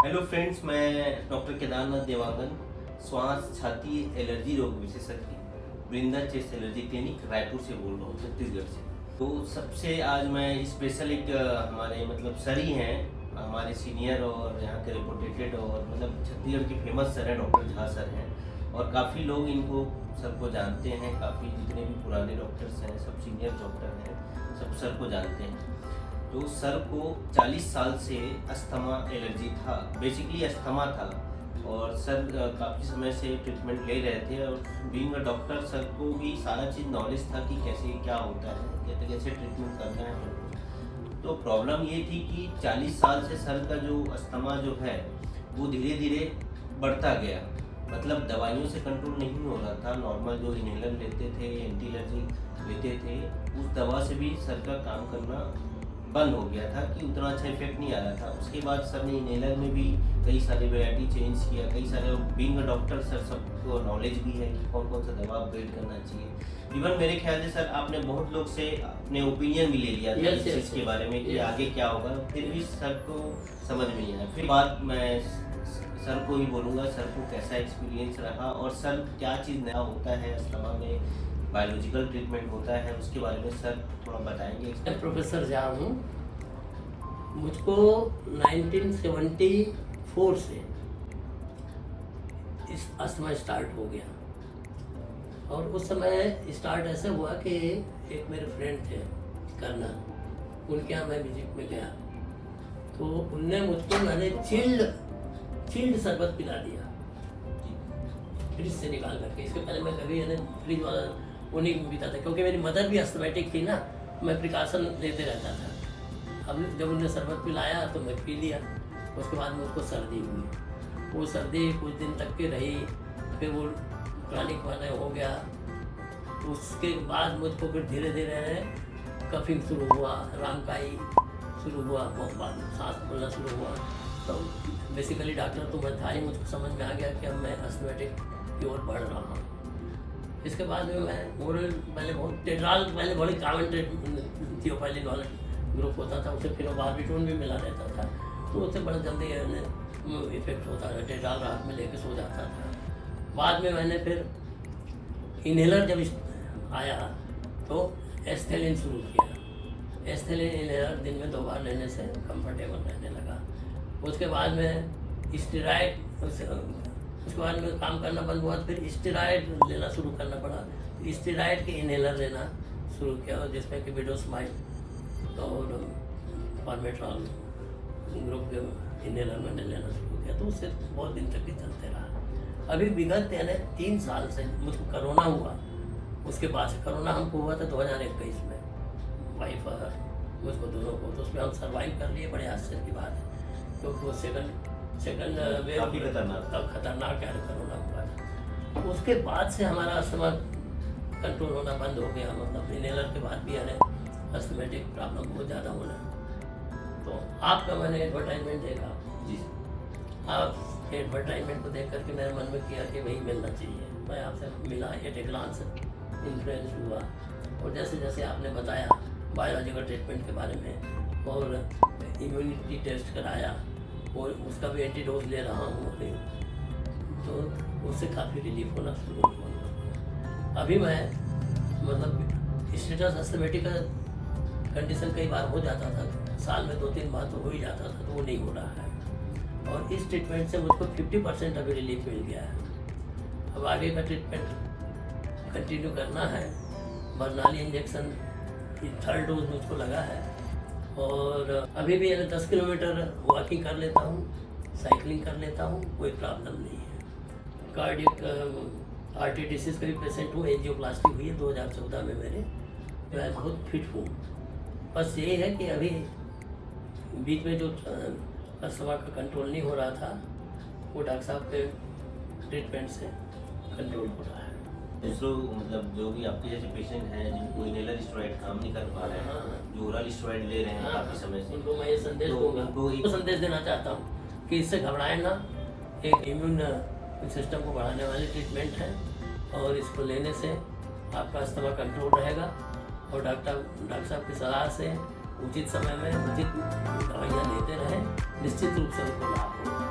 Hello friends, मैं doctor Kedarnath Dewangan, श्वास छाती एलर्जी रोग विशेषज्ञ, वृंदा चेस्ट एलर्जी क्लिनिक रायपुर से बोल रहा हूँ, छत्तीसगढ़ से। तो सबसे आज मैं स्पेशल एक हमारे सर ही हैं, हमारे सीनियर और यहाँ के रिपोर्टेड और छत्तीसगढ़ के फेमस सर हैं, डॉक्टर झा सर हैं। और काफ़ी लोग इनको सर को जानते हैं, काफ़ी जितने भी पुराने डॉक्टर्स हैं, सब सीनियर डॉक्टर हैं, सब सर को जानते हैं। तो सर को 40 साल से अस्थमा एलर्जी था, बेसिकली अस्थमा था। और सर काफ़ी समय से ट्रीटमेंट ले रहे थे और बीइंग अ डॉक्टर सर को भी सारा चीज़ नॉलेज था कि कैसे क्या होता है, कैसे ट्रीटमेंट करना है। तो प्रॉब्लम ये थी कि 40 साल से सर का जो अस्थमा जो है वो धीरे धीरे बढ़ता गया, दवाइयों से कंट्रोल नहीं हो रहा था। नॉर्मल जो इनहेलर लेते थे, एंटी एलर्जी लेते थे, उस दवा से भी सर का काम करना बंद हो गया था कि उतना अच्छा इफेक्ट नहीं आ रहा था। उसके बाद सर ने इनहेलर में भी कई सारे वैरायटी चेंज किया, कई सारे बीइंग अ डॉक्टर सर सबको नॉलेज भी है कि कौन कौन सा दवा अपग्रेड करना चाहिए। इवन मेरे ख्याल से सर आपने बहुत लोग से अपने ओपिनियन भी ले लिया था इस चीज़ के बारे में कि आगे क्या होगा, फिर भी सर को समझ में नहीं आया। फिर बात मैं सर को ही बोलूँगा, सर को कैसा एक्सपीरियंस रहा और सर क्या चीज़ नया होता है अस्थमा में, बायोलॉजिकल ट्रीटमेंट होता है, उसके बारे में सर थोड़ा बताएंगे। मैं प्रोफेसर झा हूँ। मुझको 1974 से इस अस्थमा स्टार्ट हो गया और उस समय स्टार्ट ऐसे हुआ कि एक मेरे फ्रेंड थे करना, उनके यहाँ मैं विजिट में गया तो उनने मुझको मैंने चिल्ड शरबत पिला दिया फ्रिज से निकाल करके। इसके पहले मैं कभी फ्रिज वाला वो नहीं पीता था क्योंकि मेरी मदर भी अस्थमेटिक थी ना, मैं प्रिकॉशन लेते रहता था। अब जब उन्होंने शरबत पिलाया तो मैं पी लिया। उसके बाद मुझको सर्दी हुई, वो सर्दी कुछ दिन तक की रही, फिर वो क्रॉनिक वाला हो गया। उसके बाद मुझको फिर धीरे धीरे कफिंग शुरू हुआ, रामकाई शुरू हुआ, सांस फूलना शुरू हुआ। तो बेसिकली डॉक्टर तो मैं था ही, मुझको समझ में आ गया कि अब मैं अस्थमेटिक की ओर बढ़ रहा हूँ। इसके बाद में मैं ओरल पहले बहुत टेड्राल पहले बड़ी कॉमन थियोफाइलिन वाला ग्रुप होता था, उसे फिर बार्बिटोन भी मिला रहता था, तो उससे बड़ा जल्दी इफेक्ट होता था। टेड्राल रात में लेके सो जाता था। बाद में मैंने फिर इनहेलर जब आया तो एस्थेलिन शुरू किया। एस्थेलिन इनहेलर दिन में 2 बार लेने से कंफर्टेबल रहने लगा। उसके बाद में स्टेरॉइड, उसके बाद में काम करना बंद हुआ तो फिर स्टेरॉइड लेना शुरू करना पड़ा। स्टेरॉइड के इनहेलर लेना शुरू किया जिसमें कि विडोस्माइड और फॉर्मेट्रॉल ग्रुप के इनहेलर मैंने लेना शुरू किया, तो उससे बहुत दिन तक भी चलते रहा। अभी विगत 3 साल से मुझको कोरोना हुआ। उसके बाद से कोरोना हमको हुआ था 2021 में, वाइफ और मुझको दोनों को, तो उसमें हम सर्वाइव कर लिए। बड़े आश्चर्य की बात है क्योंकि वो सेकंड वेव काफ़ी खतरनाक कोरोना हुआ था। उसके बाद से हमारा अस्थमा कंट्रोल होना बंद हो गया, इनहेलर के बाद भी अस्थमेटिक प्रॉब्लम बहुत ज़्यादा होना। तो आपका मैंने एडवर्टाइजमेंट देखा जी, आप एडवर्टाइजमेंट को देख करके मेरे मन में किया कि वही मिलना चाहिए। मैं आपसे मिला, एट ए ग्लांस इन्फ्लुएंस हुआ और जैसे जैसे आपने बताया बायोलॉजिकल ट्रीटमेंट के बारे में और इम्यूनिटी टेस्ट कराया और उसका भी एंटीडोज ले रहा हूँ अभी, तो उससे काफ़ी रिलीफ होना शुरू हुआ। अभी मैं स्टेटस अस्थमेटिक का कंडीशन कई बार हो जाता था, साल में 2-3 बार तो हो ही जाता था, तो वो नहीं हो रहा है। और इस ट्रीटमेंट से मुझको 50% अभी रिलीफ मिल गया है। अब आगे का ट्रीटमेंट कंटिन्यू करना है। बर्नाली इंजेक्शन की 3rd डोज मुझको लगा है और अभी भी 10 किलोमीटर वॉकिंग कर लेता हूँ, साइकिलिंग कर लेता हूँ, कोई प्रॉब्लम नहीं है। कार्डियक आर्टरीडिसीज का भी पेशेंट हूँ, एंजियोप्लास्टी हुई है 2014 में मेरे, जो है बहुत फिट हूँ। बस यही है कि अभी बीच में जो अस्थमा का कंट्रोल नहीं हो रहा था वो डॉक्टर साहब के ट्रीटमेंट से कंट्रोल हो रहा है। दूसरों जो भी आपके जैसे पेशेंट हैं जिनको इनहेलर स्टेरॉइड काम नहीं कर पा रहे हैं, जो ओरल स्टेरॉइड ले रहे हैं काफ़ी समय से, उनको मैं ये संदेश दूंगा, उनको संदेश देना चाहता हूँ कि इससे घबराएं ना। एक इम्यून सिस्टम को बढ़ाने वाली ट्रीटमेंट है और इसको लेने से आपका अस्थमा कंट्रोल रहेगा और डॉक्टर साहब की सलाह से उचित समय में उचित दवाइयाँ लेते रहें, निश्चित रूप से उनको लाभ होगा।